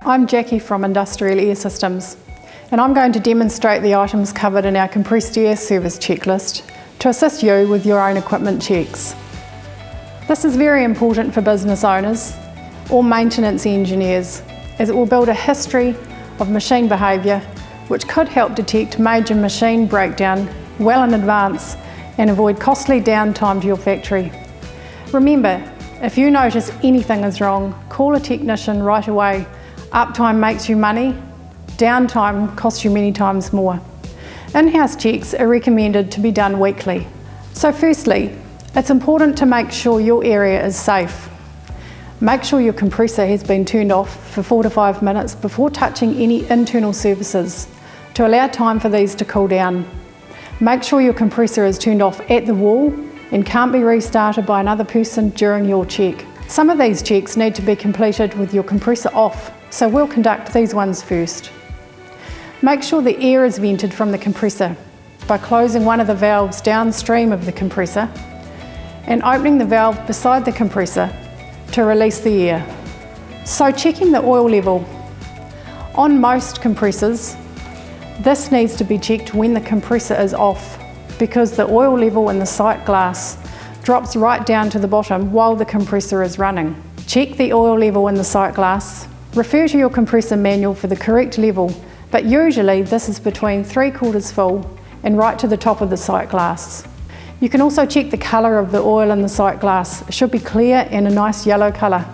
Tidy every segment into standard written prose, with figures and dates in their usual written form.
I'm Jackie from Industrial Air Systems, and I'm going to demonstrate the items covered in our compressed air service checklist to assist you with your own equipment checks. This is very important for business owners or maintenance engineers, as it will build a history of machine behaviour which could help detect major machine breakdown well in advance and avoid costly downtime to your factory. Remember, if you notice anything is wrong, call a technician right away. Uptime makes you money, downtime costs you many times more. In-house checks are recommended to be done weekly. So firstly, it's important to make sure your area is safe. Make sure your compressor has been turned off for 4 to 5 minutes before touching any internal surfaces to allow time for these to cool down. Make sure your compressor is turned off at the wall and can't be restarted by another person during your check. Some of these checks need to be completed with your compressor off, so we'll conduct these ones first. Make sure the air is vented from the compressor by closing one of the valves downstream of the compressor and opening the valve beside the compressor to release the air. So checking the oil level. On most compressors, this needs to be checked when the compressor is off, because the oil level in the sight glass drops right down to the bottom while the compressor is running. Check the oil level in the sight glass. Refer to your compressor manual for the correct level, but usually this is between 3/4 full and right to the top of the sight glass. You can also check the colour of the oil in the sight glass. It should be clear and a nice yellow colour.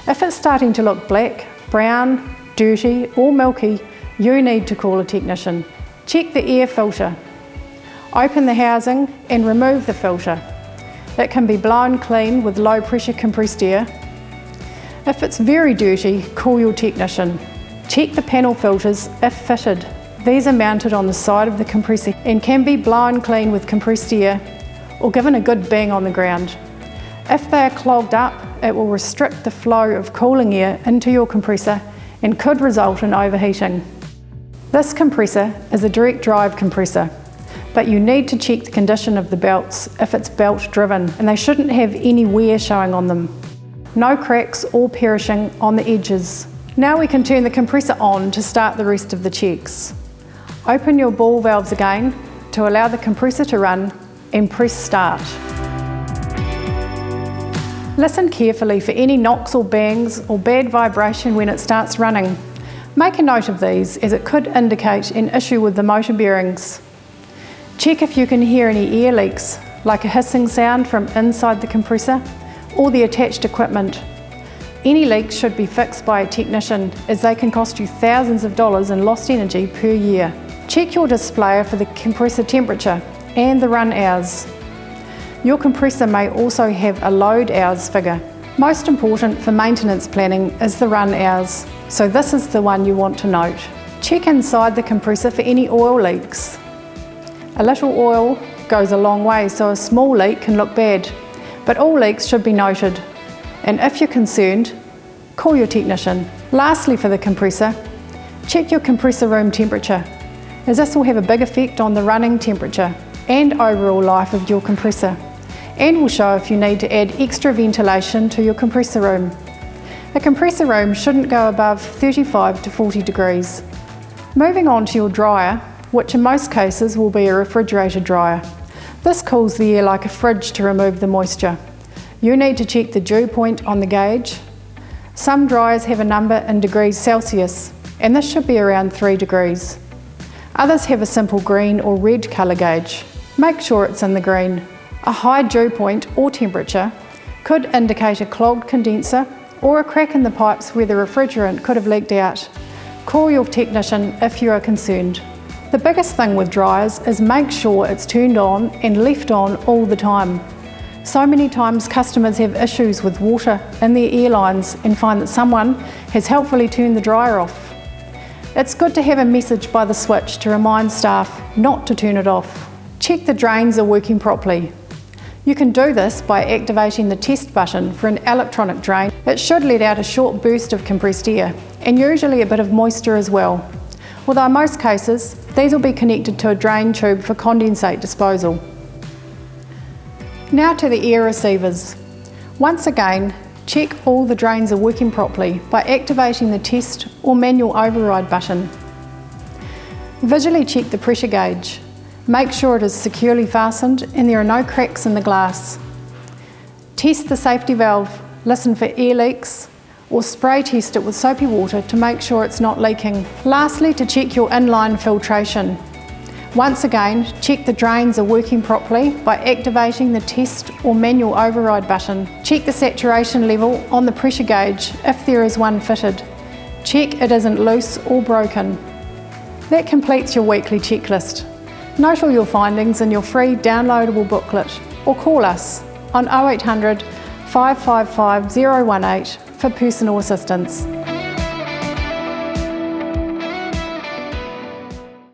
If it's starting to look black, brown, dirty or milky, you need to call a technician. Check the air filter. Open the housing and remove the filter. It can be blown clean with low pressure compressed air. If it's very dirty, call your technician. Check the panel filters if fitted. These are mounted on the side of the compressor and can be blown clean with compressed air or given a good bang on the ground. If they are clogged up, it will restrict the flow of cooling air into your compressor and could result in overheating. This compressor is a direct drive compressor, but you need to check the condition of the belts if it's belt driven, and they shouldn't have any wear showing on them. No cracks or perishing on the edges. Now we can turn the compressor on to start the rest of the checks. Open your ball valves again to allow the compressor to run and press start. Listen carefully for any knocks or bangs or bad vibration when it starts running. Make a note of these, as it could indicate an issue with the motor bearings. Check if you can hear any air leaks, like a hissing sound from inside the compressor or the attached equipment. Any leaks should be fixed by a technician, as they can cost you thousands of dollars in lost energy per year. Check your displayer for the compressor temperature and the run hours. Your compressor may also have a load hours figure. Most important for maintenance planning is the run hours, so this is the one you want to note. Check inside the compressor for any oil leaks. A little oil goes a long way, so a small leak can look bad, but all leaks should be noted. And if you're concerned, call your technician. Lastly, for the compressor, check your compressor room temperature, as this will have a big effect on the running temperature and overall life of your compressor, and will show if you need to add extra ventilation to your compressor room. A compressor room shouldn't go above 35 to 40 degrees. Moving on to your dryer, which in most cases will be a refrigerated dryer. This cools the air like a fridge to remove the moisture. You need to check the dew point on the gauge. Some dryers have a number in degrees Celsius, and this should be around 3 degrees. Others have a simple green or red colour gauge. Make sure it's in the green. A high dew point or temperature could indicate a clogged condenser or a crack in the pipes where the refrigerant could have leaked out. Call your technician if you are concerned. The biggest thing with dryers is make sure it's turned on and left on all the time. So many times customers have issues with water in their air lines and find that someone has helpfully turned the dryer off. It's good to have a message by the switch to remind staff not to turn it off. Check the drains are working properly. You can do this by activating the test button for an electronic drain. It should let out a short burst of compressed air, and usually a bit of moisture as well. Although in most cases, these will be connected to a drain tube for condensate disposal. Now to the air receivers. Once again, Check all the drains are working properly by activating the test or manual override button. Visually check the pressure gauge. Make sure it is securely fastened and there are no cracks in the glass. Test the safety valve, listen for air leaks, or spray test it with soapy water to make sure it's not leaking. Lastly, to check your inline filtration. Once again, check the drains are working properly by activating the test or manual override button. Check the saturation level on the pressure gauge if there is one fitted. Check it isn't loose or broken. That completes your weekly checklist. Note all your findings in your free downloadable booklet or call us on 0800 555 018 for personal assistance.